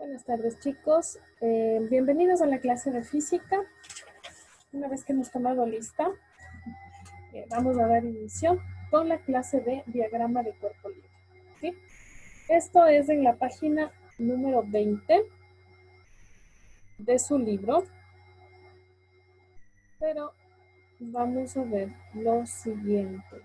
Buenas tardes, chicos. Bienvenidos a la clase de física. Una vez que hemos tomado lista, vamos a dar inicio con la clase de diagrama de cuerpo libre. ¿Sí? Esto es en la página número 20 de su libro. Pero vamos a ver lo siguiente.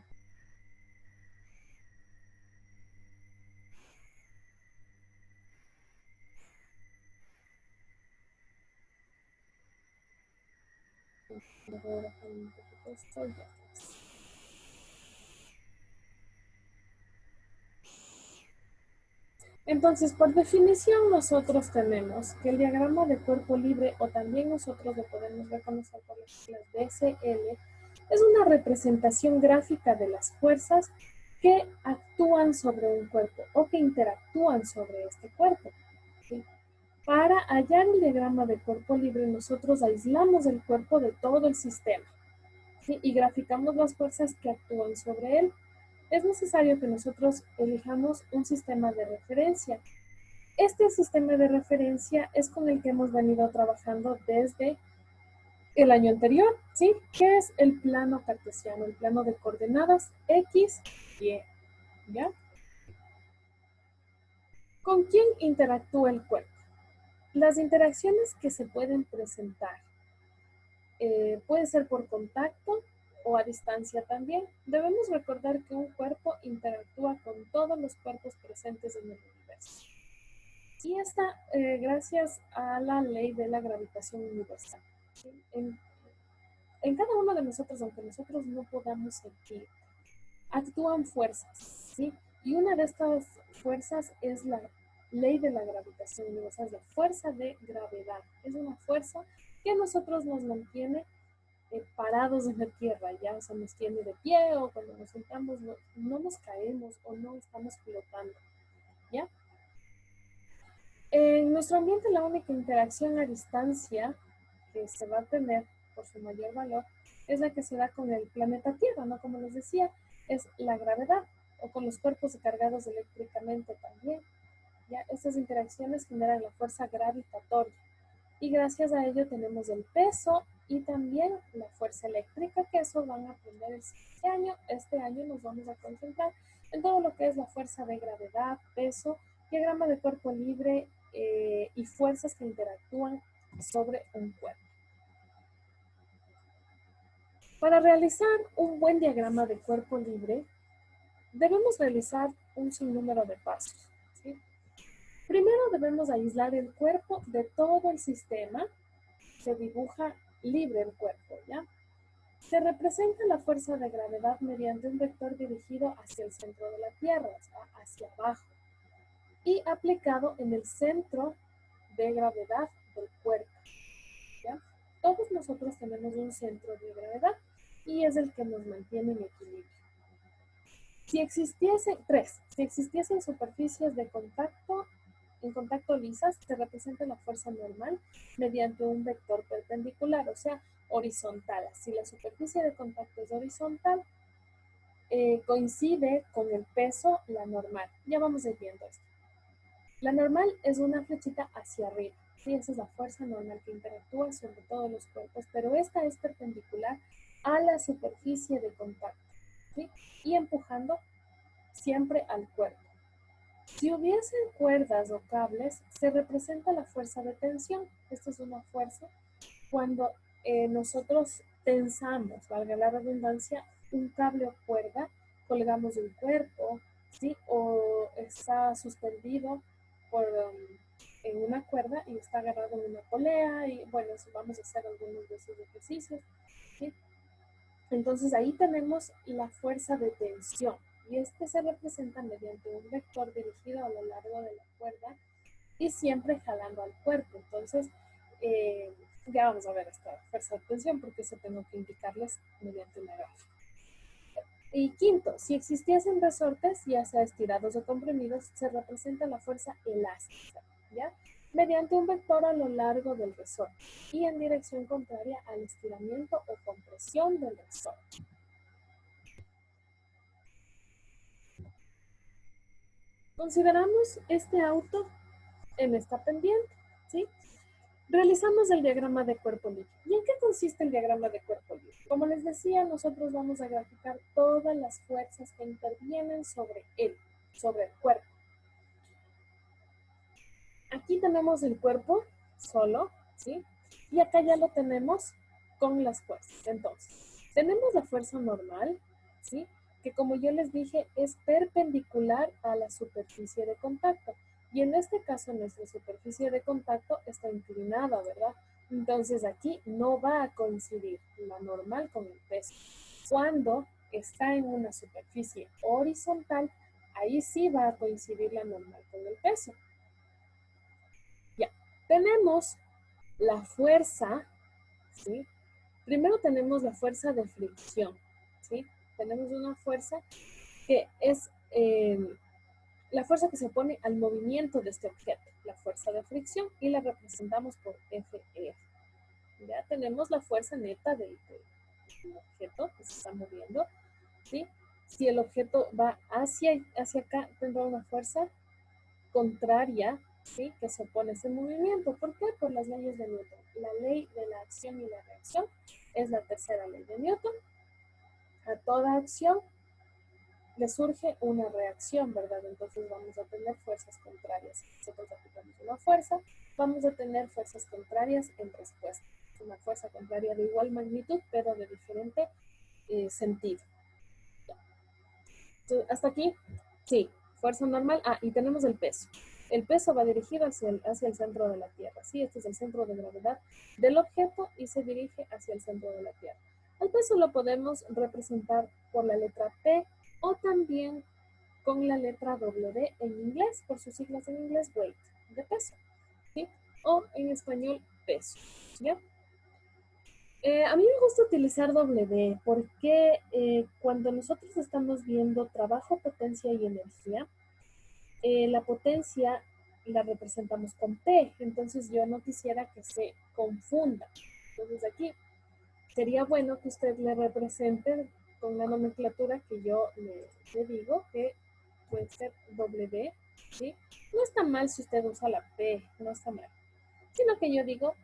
Entonces, por definición, nosotros tenemos que el diagrama de cuerpo libre, o también nosotros lo podemos reconocer por las siglas DCL, es una representación gráfica de las fuerzas que actúan sobre un cuerpo o que interactúan sobre este cuerpo. ¿Sí? Para hallar el diagrama de cuerpo libre, nosotros aislamos el cuerpo de todo el sistema, ¿sí? Y graficamos las fuerzas que actúan sobre él. Es necesario que nosotros elijamos un sistema de referencia. Este sistema de referencia es con el que hemos venido trabajando desde el año anterior, ¿sí? Que es el plano cartesiano, el plano de coordenadas X, Y, ¿ya? ¿Con quién interactúa el cuerpo? Las interacciones que se pueden presentar puede ser por contacto o a distancia también. Debemos recordar que un cuerpo interactúa con todos los cuerpos presentes en el universo. Y esta, gracias a la ley de la gravitación universal. ¿Sí? En cada uno de nosotros, aunque nosotros no podamos sentir, actúan fuerzas, ¿sí? Y una de estas fuerzas es la ley de la gravitación universal, es la fuerza de gravedad. Es una fuerza que a nosotros nos mantiene parados en la tierra, ya, o sea, nos tiene de pie, o cuando nos sentamos no nos caemos o no estamos flotando, ¿ya? En nuestro ambiente, la única interacción a distancia que se va a tener por su mayor valor es la que se da con el planeta Tierra, ¿no? Como les decía, es la gravedad, o con los cuerpos cargados eléctricamente también. ¿Ya? Estas interacciones generan la fuerza gravitatoria, y gracias a ello tenemos el peso y también la fuerza eléctrica, que eso van a aprender el siguiente año. Este año nos vamos a concentrar en todo lo que es la fuerza de gravedad, peso, diagrama de cuerpo libre y fuerzas que interactúan sobre un cuerpo. Para realizar un buen diagrama de cuerpo libre, debemos realizar un sinnúmero de pasos, ¿sí? Primero debemos aislar el cuerpo de todo el sistema. Se dibuja libre el cuerpo, ¿ya? Se representa la fuerza de gravedad mediante un vector dirigido hacia el centro de la Tierra, o sea, hacia abajo, y aplicado en el centro de gravedad del cuerpo, ¿ya? Todos nosotros tenemos un centro de gravedad y es el que nos mantiene en equilibrio. Si existiesen superficies de contacto, en contacto lisas, se representa la fuerza normal mediante un vector perpendicular, o sea, horizontal. Si la superficie de contacto es horizontal, coincide con el peso, la normal. Ya vamos a ir viendo esto. La normal es una flechita hacia arriba. ¿Sí? Esa es la fuerza normal que interactúa sobre todos los cuerpos, pero esta es perpendicular a la superficie de contacto, ¿sí? Y empujando siempre al cuerpo. Si hubiesen cuerdas o cables, se representa la fuerza de tensión. Esta es una fuerza cuando nosotros tensamos, valga la redundancia, un cable o cuerda, colgamos de un cuerpo, ¿sí? O está suspendido en una cuerda y está agarrado en una polea, y bueno, eso vamos a hacer algunos de esos ejercicios, ¿sí? Entonces ahí tenemos la fuerza de tensión, y este se representa mediante un vector dirigido a lo largo de la cuerda y siempre jalando al cuerpo. Entonces, ya vamos a ver esta fuerza de tensión porque eso tengo que indicarles mediante una gráfica. Y quinto, si existiesen resortes, ya sea estirados o comprimidos, se representa la fuerza elástica, ¿ya? Mediante un vector a lo largo del resorte y en dirección contraria al estiramiento o compresión del resorte. Consideramos este auto en esta pendiente, ¿sí? Realizamos el diagrama de cuerpo libre. ¿Y en qué consiste el diagrama de cuerpo libre? Como les decía, nosotros vamos a graficar todas las fuerzas que intervienen sobre él, sobre el cuerpo. Aquí tenemos el cuerpo solo, ¿sí? Y acá ya lo tenemos con las fuerzas. Entonces, tenemos la fuerza normal, ¿sí? Que como yo les dije, es perpendicular a la superficie de contacto. Y en este caso, nuestra superficie de contacto está inclinada, ¿verdad? Entonces, aquí no va a coincidir la normal con el peso. Cuando está en una superficie horizontal, ahí sí va a coincidir la normal con el peso. Ya, tenemos la fuerza, ¿sí? Primero tenemos la fuerza de fricción, ¿sí? Tenemos una fuerza que es la fuerza que se opone al movimiento de este objeto, la fuerza de fricción, y la representamos por Fe. Ya tenemos la fuerza neta del objeto que se está moviendo, ¿sí? Si el objeto va hacia acá, tendrá una fuerza contraria, ¿sí? Que se opone a ese movimiento. ¿Por qué? Por las leyes de Newton. La ley de la acción y la reacción es la tercera ley de Newton. A toda acción le surge una reacción, ¿verdad? Entonces vamos a tener fuerzas contrarias. Si nosotros aplicamos una fuerza, vamos a tener fuerzas contrarias en respuesta. Una fuerza contraria de igual magnitud, pero de diferente sentido. Entonces, hasta aquí, sí, fuerza normal. Ah, y tenemos el peso. El peso va dirigido hacia el centro de la Tierra. Sí, este es el centro de gravedad del objeto y se dirige hacia el centro de la Tierra. El peso lo podemos representar por la letra P o también con la letra W en inglés, por sus siglas en inglés, weight, de peso, ¿sí? O en español, peso, ¿ya? A mí me gusta utilizar W porque cuando nosotros estamos viendo trabajo, potencia y energía, la potencia la representamos con P, entonces yo no quisiera que se confunda. Entonces aquí sería bueno que usted le represente con la nomenclatura que yo le digo, que puede ser W, ¿sí? No está mal si usted usa la P, no está mal. Sino que yo digo,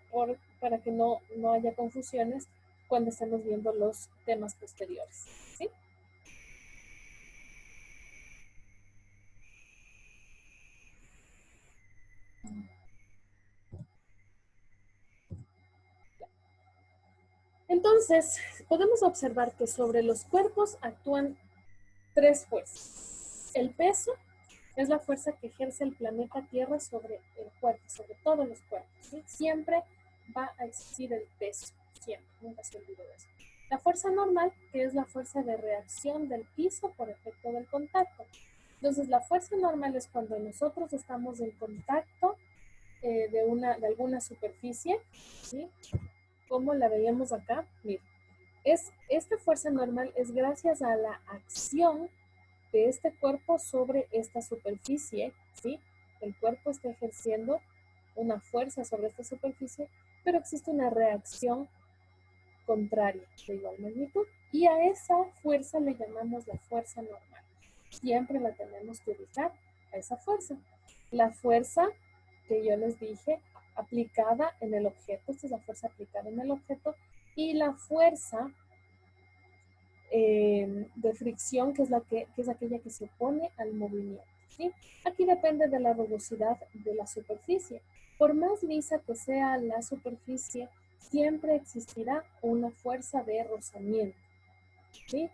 para que no haya confusiones cuando estemos viendo los temas posteriores, ¿sí? Entonces, podemos observar que sobre los cuerpos actúan tres fuerzas. El peso es la fuerza que ejerce el planeta Tierra sobre el cuerpo, sobre todos los cuerpos, ¿sí? Siempre va a existir el peso, siempre, nunca se olvide de eso. La fuerza normal, que es la fuerza de reacción del piso por efecto del contacto. Entonces, la fuerza normal es cuando nosotros estamos en contacto de alguna superficie, ¿sí? Como la veíamos acá, miren. Esta fuerza normal es gracias a la acción de este cuerpo sobre esta superficie, ¿sí? El cuerpo está ejerciendo una fuerza sobre esta superficie, pero existe una reacción contraria de igual magnitud y a esa fuerza le llamamos la fuerza normal. Siempre la tenemos que ubicar a esa fuerza. La fuerza que yo les dije aplicada en el objeto, esta es la fuerza aplicada en el objeto, y la fuerza de fricción, que es aquella que se opone al movimiento, ¿sí? Aquí depende de la rugosidad de la superficie. Por más lisa que sea la superficie, siempre existirá una fuerza de rozamiento, ¿sí?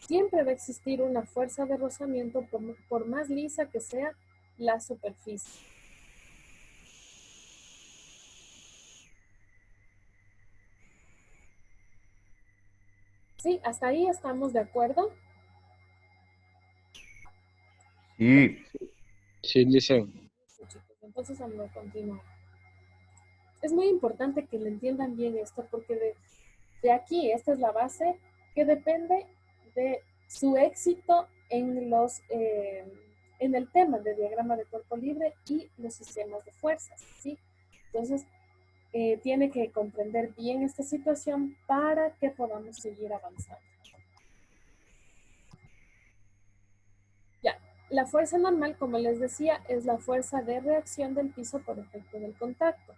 Siempre va a existir una fuerza de rozamiento por más lisa que sea la superficie. ¿Sí? ¿Hasta ahí estamos de acuerdo? Sí, Sí, dice. Sí, chicos, entonces vamos a continuar. Es muy importante que le entiendan bien esto porque de aquí, esta es la base que depende de su éxito en el tema de diagrama de cuerpo libre y los sistemas de fuerzas, ¿sí? Entonces, tiene que comprender bien esta situación para que podamos seguir avanzando. Ya, La fuerza normal, como les decía, es la fuerza de reacción del piso por efecto del contacto.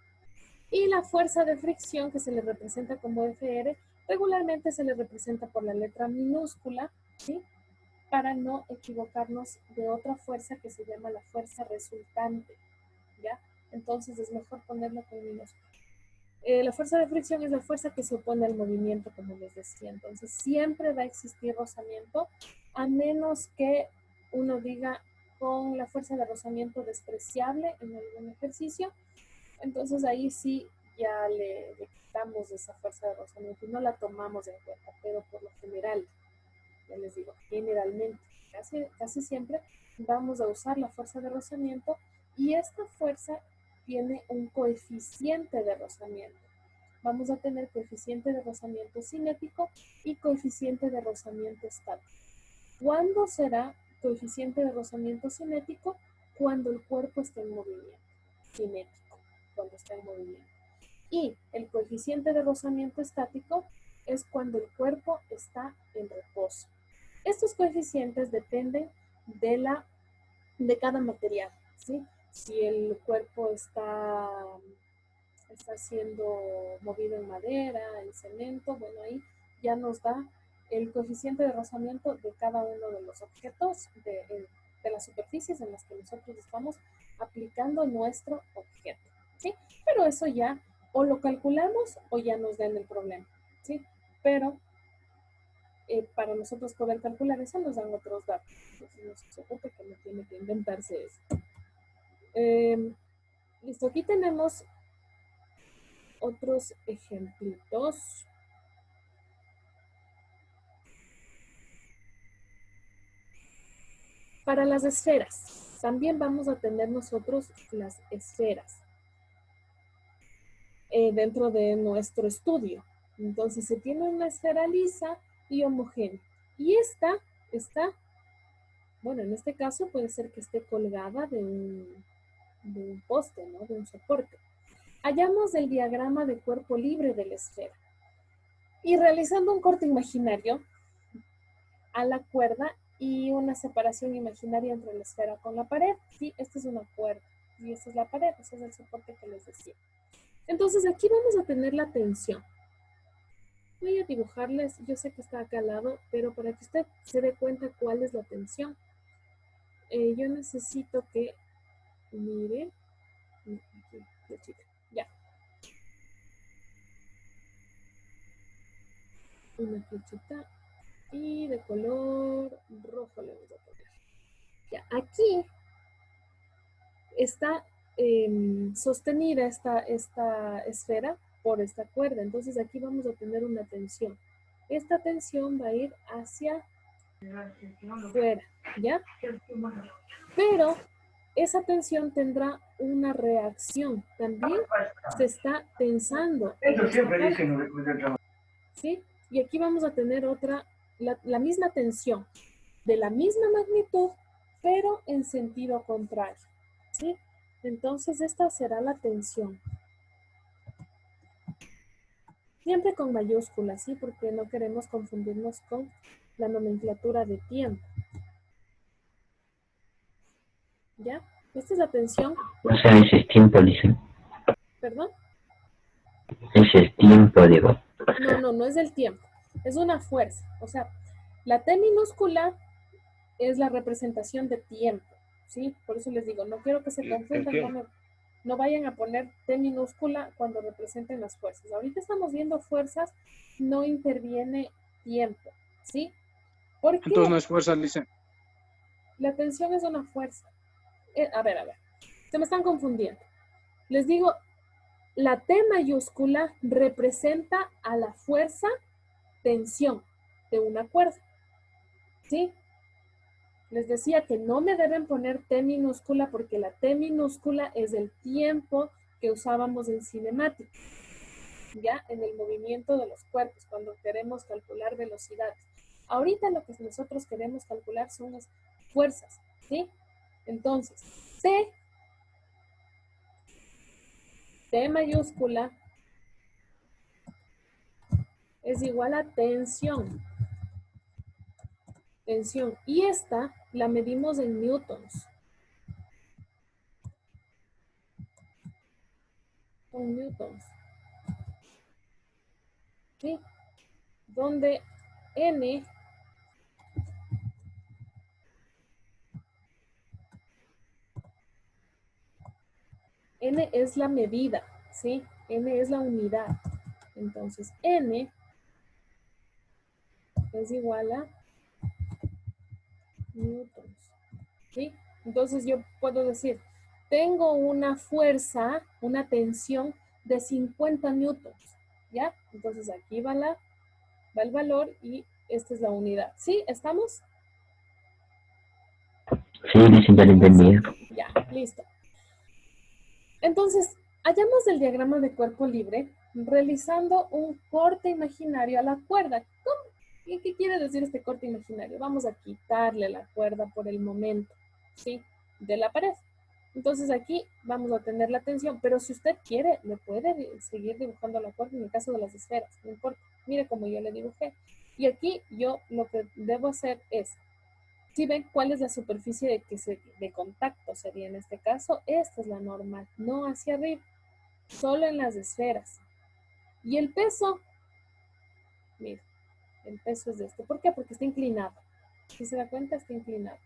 Y la fuerza de fricción, que se le representa como Fr, regularmente se le representa por la letra minúscula, ¿sí? Para no equivocarnos de otra fuerza que se llama la fuerza resultante, ¿ya? Entonces es mejor ponerlo con minúscula. La fuerza de fricción es la fuerza que se opone al movimiento, como les decía. Entonces siempre va a existir rozamiento, a menos que uno diga con la fuerza de rozamiento despreciable en algún ejercicio. Entonces ahí sí ya le quitamos esa fuerza de rozamiento y no la tomamos en cuenta, pero por lo general, ya les digo, generalmente, casi siempre vamos a usar la fuerza de rozamiento y esta fuerza tiene un coeficiente de rozamiento. Vamos a tener coeficiente de rozamiento cinético y coeficiente de rozamiento estático. ¿Cuándo será coeficiente de rozamiento cinético? Cuando el cuerpo está en movimiento. Cinético, cuando está en movimiento. Y el coeficiente de rozamiento estático es cuando el cuerpo está en reposo. Estos coeficientes dependen de cada material, ¿sí? Si el cuerpo está siendo movido en madera, en cemento, bueno, ahí ya nos da el coeficiente de rozamiento de cada uno de los objetos, de las superficies en las que nosotros estamos aplicando nuestro objeto, ¿sí? Pero eso ya o lo calculamos o ya nos den el problema, ¿sí? Pero para nosotros poder calcular eso nos dan otros datos. Entonces no se preocupe que no tiene que inventarse eso. Listo, aquí tenemos otros ejemplitos. Para las esferas, también vamos a tener nosotros las esferas dentro de nuestro estudio. Entonces se tiene una esfera lisa y homogénea. Y esta está, bueno, en este caso puede ser que esté colgada de un poste, ¿no? De un soporte. Hallamos el diagrama de cuerpo libre de la esfera. Y realizando un corte imaginario a la cuerda y una separación imaginaria entre la esfera con la pared. Sí, esta es una cuerda y esta es la pared, ese es el soporte que les decía. Entonces aquí vamos a tener la tensión. Voy a dibujarles, yo sé que está acá al lado, pero para que usted se dé cuenta cuál es la tensión, yo necesito que mire, aquí, la chica, ya. Una flechita y de color rojo le vamos a poner. Ya, aquí está sostenida esta esfera por esta cuerda. Entonces aquí vamos a tener una tensión. Esta tensión va a ir hacia fuera, ¿ya? Pero esa tensión tendrá una reacción. También se está tensando. Eso siempre dicen. ¿Sí? Y aquí vamos a tener la misma tensión, de la misma magnitud, pero en sentido contrario. ¿Sí? Entonces esta será la tensión. Siempre con mayúsculas, ¿sí? Porque no queremos confundirnos con la nomenclatura de tiempo. ¿Ya? Esta es la tensión. O sea, ese es tiempo, dice. ¿Perdón? Ese es tiempo, digo. No es el tiempo. Es una fuerza. O sea, la T minúscula es la representación de tiempo, ¿sí? Por eso les digo, no quiero que se confundan, no vayan a poner T minúscula cuando representen las fuerzas. Ahorita estamos viendo fuerzas, no interviene tiempo, ¿sí? ¿Por qué? Entonces no es fuerza, dice. La tensión es una fuerza. A ver, se me están confundiendo. Les digo, la T mayúscula representa a la fuerza tensión de una cuerda, ¿sí? Les decía que no me deben poner T minúscula porque la T minúscula es el tiempo que usábamos en cinemática, ya en el movimiento de los cuerpos, cuando queremos calcular velocidades. Ahorita lo que nosotros queremos calcular son las fuerzas, ¿sí? Entonces, T mayúscula es igual a tensión. Tensión. Y esta la medimos en newtons. Con newtons. ¿Sí? Donde N es la medida, ¿sí? N es la unidad. Entonces, N es igual a newtons, ¿sí? Entonces yo puedo decir, tengo una fuerza, una tensión de 50 newtons, ¿ya? Entonces aquí va el valor y esta es la unidad. ¿Sí? ¿Estamos? Sí, dicen, ya lo entendí. Ya, listo. Entonces, hallamos el diagrama de cuerpo libre realizando un corte imaginario a la cuerda. ¿Cómo? ¿Y qué quiere decir este corte imaginario? Vamos a quitarle la cuerda por el momento, ¿sí? De la pared. Entonces aquí vamos a tener la tensión, pero si usted quiere, le puede seguir dibujando la cuerda en el caso de las esferas, no importa. Mire cómo yo le dibujé. Y aquí yo lo que debo hacer es, si ven cuál es la superficie de contacto, sería en este caso, esta es la normal, no hacia arriba, solo en las esferas. Y el peso, mira, el peso es de este. ¿Por qué? Porque está inclinado. Si se da cuenta, está inclinado.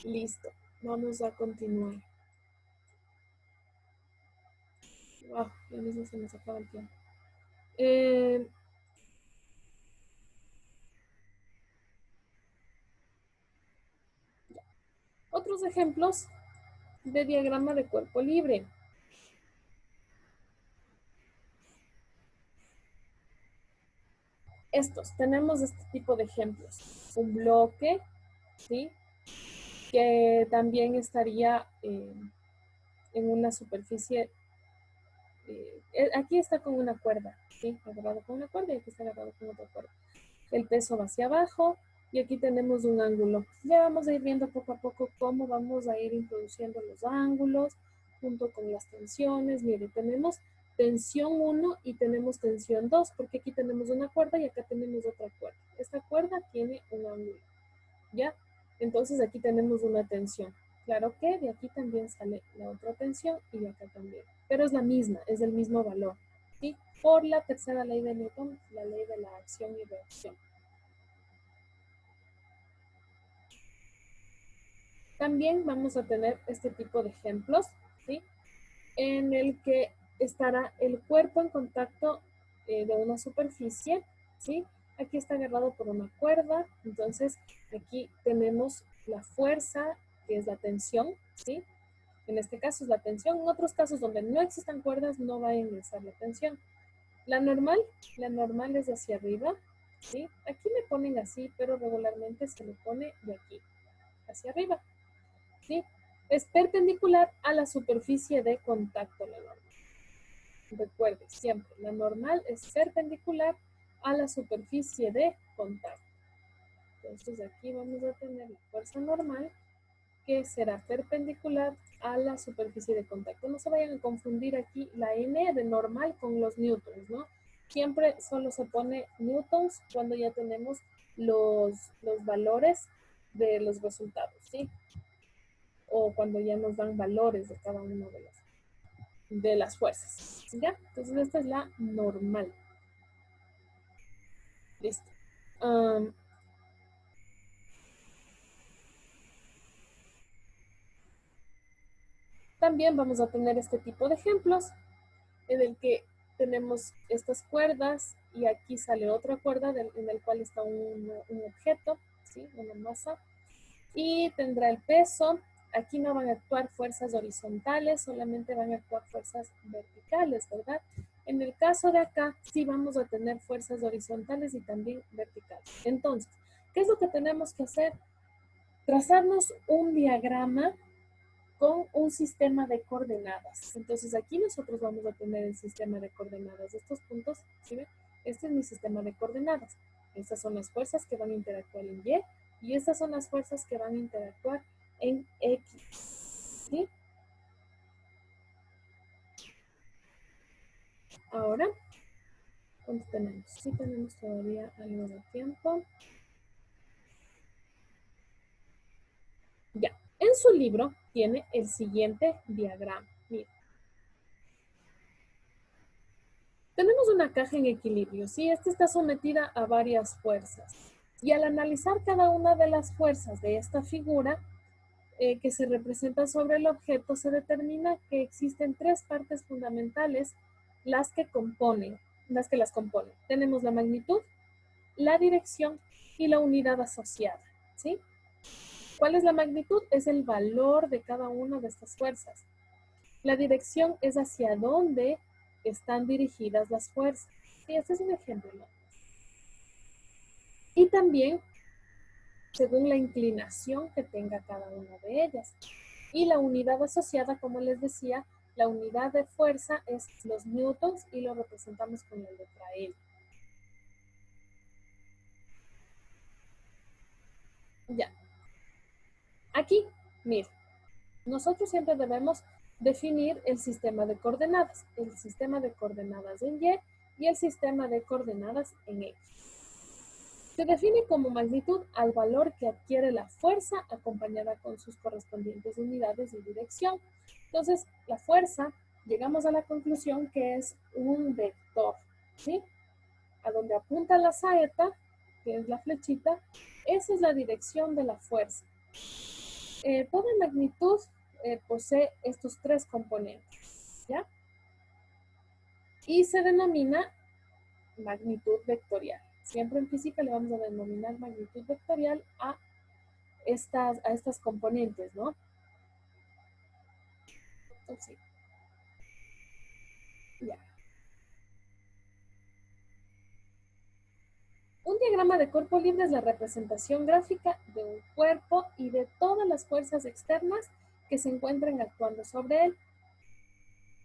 Listo. Vamos a continuar. Wow, ya mismo se nos acaba el tiempo. Otros ejemplos de diagrama de cuerpo libre. Tenemos este tipo de ejemplos. Un bloque, ¿sí? Que también estaría en una superficie, aquí está con una cuerda, ¿sí? Agarrado con una cuerda y aquí está agarrado con otra cuerda. El peso va hacia abajo y aquí tenemos un ángulo. Ya vamos a ir viendo poco a poco cómo vamos a ir introduciendo los ángulos junto con las tensiones. Mire, tenemos tensión 1 y tenemos tensión 2 porque aquí tenemos una cuerda y acá tenemos otra cuerda. Esta cuerda tiene un ángulo, ¿ya? Entonces aquí tenemos una tensión. Claro que de aquí también sale la otra tensión y de acá también. Pero es la misma, es del mismo valor, ¿sí? Por la tercera ley de Newton, la ley de la acción y reacción. También vamos a tener este tipo de ejemplos, ¿sí? En el que estará el cuerpo en contacto de una superficie, ¿sí? Aquí está agarrado por una cuerda, entonces aquí tenemos la fuerza, que es la tensión, ¿sí? En este caso es la tensión. En otros casos donde no existan cuerdas no va a ingresar la tensión. La normal es hacia arriba, ¿sí? Aquí me ponen así, pero regularmente se le pone de aquí, hacia arriba, ¿sí? Es perpendicular a la superficie de contacto la normal. Recuerde, siempre, la normal es perpendicular a la superficie de contacto. Entonces aquí vamos a tener la fuerza normal que será perpendicular a la superficie de contacto. No se vayan a confundir aquí la N de normal con los newtons, ¿no? Siempre solo se pone newtons cuando ya tenemos los valores de los resultados, ¿sí? O cuando ya nos dan valores de cada una de las fuerzas, ¿ya? Entonces esta es la normal. Listo. También vamos a tener este tipo de ejemplos en el que tenemos estas cuerdas y aquí sale otra cuerda en el cual está un objeto, ¿sí? Una masa, y tendrá el peso. Aquí no van a actuar fuerzas horizontales, solamente van a actuar fuerzas verticales, ¿verdad? En el caso de acá, sí vamos a tener fuerzas horizontales y también verticales. Entonces, ¿qué es lo que tenemos que hacer? Trazarnos un diagrama con un sistema de coordenadas. Entonces aquí nosotros vamos a tener el sistema de coordenadas de estos puntos, ¿sí ven? Este es mi sistema de coordenadas. Estas son las fuerzas que van a interactuar en Y y estas son las fuerzas que van a interactuar en X, ¿sí? Ahora, ¿cuánto tenemos? Sí tenemos todavía algo de tiempo. Ya, en su libro tiene el siguiente diagrama. Mira. Tenemos una caja en equilibrio, ¿sí? Esta está sometida a varias fuerzas. Y al analizar cada una de las fuerzas de esta figura que se representa sobre el objeto, se determina que existen tres partes fundamentales las que las componen. Tenemos la magnitud, la dirección y la unidad asociada, ¿sí? ¿Cuál es la magnitud? Es el valor de cada una de estas fuerzas. La dirección es hacia dónde están dirigidas las fuerzas. Y este es un ejemplo, ¿no? Y también según la inclinación que tenga cada una de ellas. Y la unidad asociada, como les decía, la unidad de fuerza es los newtons y lo representamos con la letra L. Ya. Aquí, miren, nosotros siempre debemos definir el sistema de coordenadas en Y y el sistema de coordenadas en X. Se define como magnitud al valor que adquiere la fuerza acompañada con sus correspondientes unidades y dirección. Entonces, la fuerza, llegamos a la conclusión que es un vector, ¿sí? A donde apunta la saeta, que es la flechita, esa es la dirección de la fuerza. Toda magnitud posee estos tres componentes, ¿ya? Y se denomina magnitud vectorial. Siempre en física le vamos a denominar magnitud vectorial a estas componentes, ¿no? Entonces, ya. Un diagrama de cuerpo libre es la representación gráfica de un cuerpo y de todas las fuerzas externas que se encuentran actuando sobre él.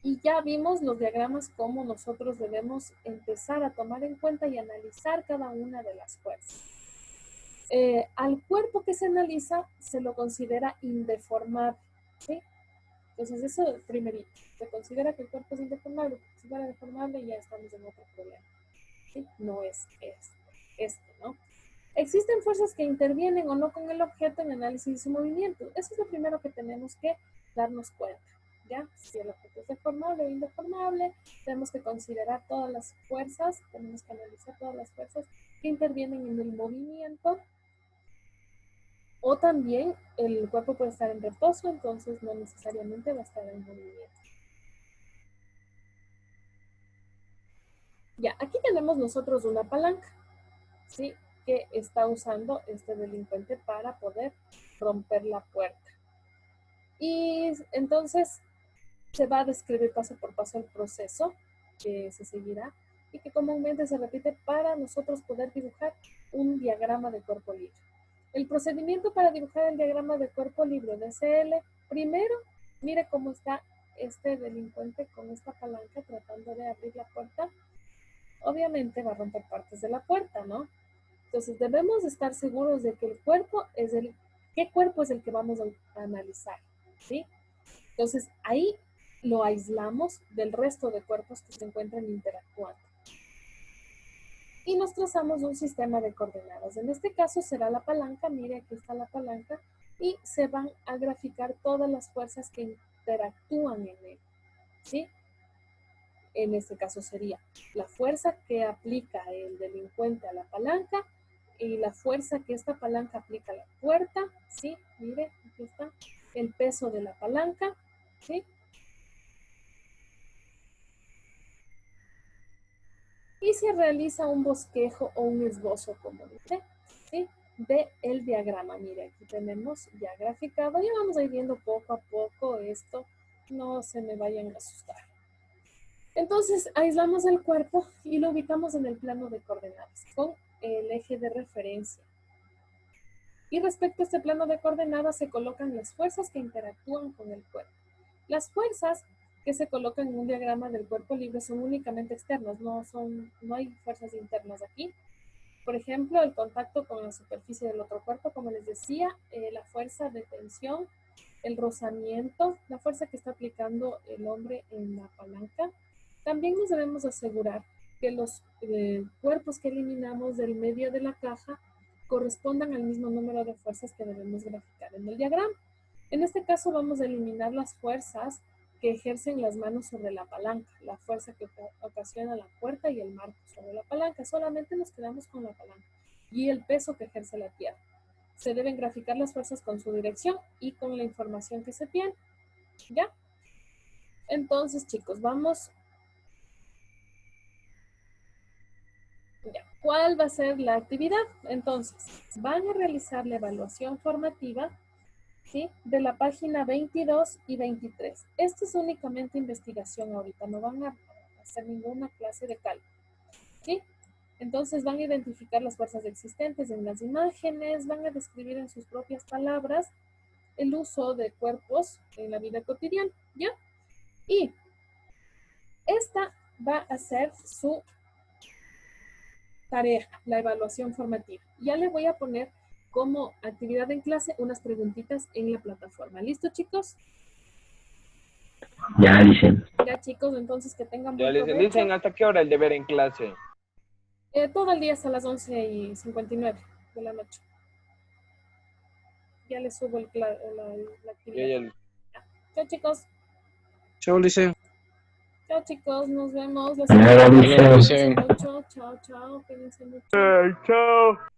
Y ya vimos los diagramas cómo nosotros debemos empezar a tomar en cuenta y analizar cada una de las fuerzas. Al cuerpo que se analiza se lo considera indeformable, ¿sí? Entonces eso primerito, se considera que el cuerpo es indeformable, porque si fuera deformable ya estamos en otro problema, ¿sí? No es este, ¿no? Existen fuerzas que intervienen o no con el objeto en análisis de su movimiento. Eso es lo primero que tenemos que darnos cuenta, ¿ya? Si el objeto es deformable o indeformable, tenemos que considerar todas las fuerzas, tenemos que analizar todas las fuerzas que intervienen en el movimiento. O también el cuerpo puede estar en reposo, entonces no necesariamente va a estar en movimiento. Ya, aquí tenemos nosotros una palanca, ¿sí? Que está usando este delincuente para poder romper la puerta. Y entonces se va a describir paso por paso el proceso que se seguirá y que comúnmente se repite para nosotros poder dibujar un diagrama de cuerpo libre. El procedimiento para dibujar el diagrama de cuerpo libre de CL, primero, mire cómo está este delincuente con esta palanca tratando de abrir la puerta. Obviamente va a romper partes de la puerta, ¿no? Entonces debemos estar seguros de que el cuerpo es ¿qué cuerpo es el que vamos a analizar? ¿Sí? Entonces ahí lo aislamos del resto de cuerpos que se encuentran interactuando. Y nos trazamos un sistema de coordenadas. En este caso será la palanca, mire aquí está la palanca, y se van a graficar todas las fuerzas que interactúan en él, ¿sí? En este caso sería la fuerza que aplica el delincuente a la palanca y la fuerza que esta palanca aplica a la puerta, ¿sí? Mire, aquí está el peso de la palanca, ¿sí? Y se realiza un bosquejo o un esbozo, como dice, ¿sí? De el diagrama. Mire, aquí tenemos ya graficado. Ya vamos a ir viendo poco a poco esto. No se me vayan a asustar. Entonces, aislamos el cuerpo y lo ubicamos en el plano de coordenadas con el eje de referencia. Y respecto a este plano de coordenadas se colocan las fuerzas que interactúan con el cuerpo. Las fuerzas que se colocan en un diagrama del cuerpo libre son únicamente externas, no hay fuerzas internas aquí. Por ejemplo, el contacto con la superficie del otro cuerpo, como les decía, la fuerza de tensión, el rozamiento, la fuerza que está aplicando el hombre en la palanca. También nos debemos asegurar que los cuerpos que eliminamos del medio de la caja correspondan al mismo número de fuerzas que debemos graficar en el diagrama. En este caso vamos a eliminar las fuerzas que ejercen las manos sobre la palanca, la fuerza que ocasiona la puerta y el marco sobre la palanca. Solamente nos quedamos con la palanca y el peso que ejerce la tierra. Se deben graficar las fuerzas con su dirección y con la información que se tiene. ¿Ya? Entonces, chicos, vamos. Ya. ¿Cuál va a ser la actividad? Entonces, van a realizar la evaluación formativa, ¿sí?, de la página 22 y 23. Esto es únicamente investigación ahorita, no van a hacer ninguna clase de cálculo, ¿sí? Entonces van a identificar las fuerzas existentes en las imágenes, van a describir en sus propias palabras el uso de cuerpos en la vida cotidiana, ¿ya? Y esta va a ser su tarea, la evaluación formativa. Ya le voy a poner como actividad en clase unas preguntitas en la plataforma. ¿Listo, chicos? Ya, dicen. Ya, chicos, entonces que tengan Ya buen les provecho. dicen hasta qué hora el deber en clase. Todo el día hasta las 11:59 de la noche. Ya les subo la actividad. Ya. Chao, chicos. Chao, Licen. Chao, chicos. Nos vemos. Nada, Cuídense dicen. mucho. Chao, chao. Cuídense mucho. Chao.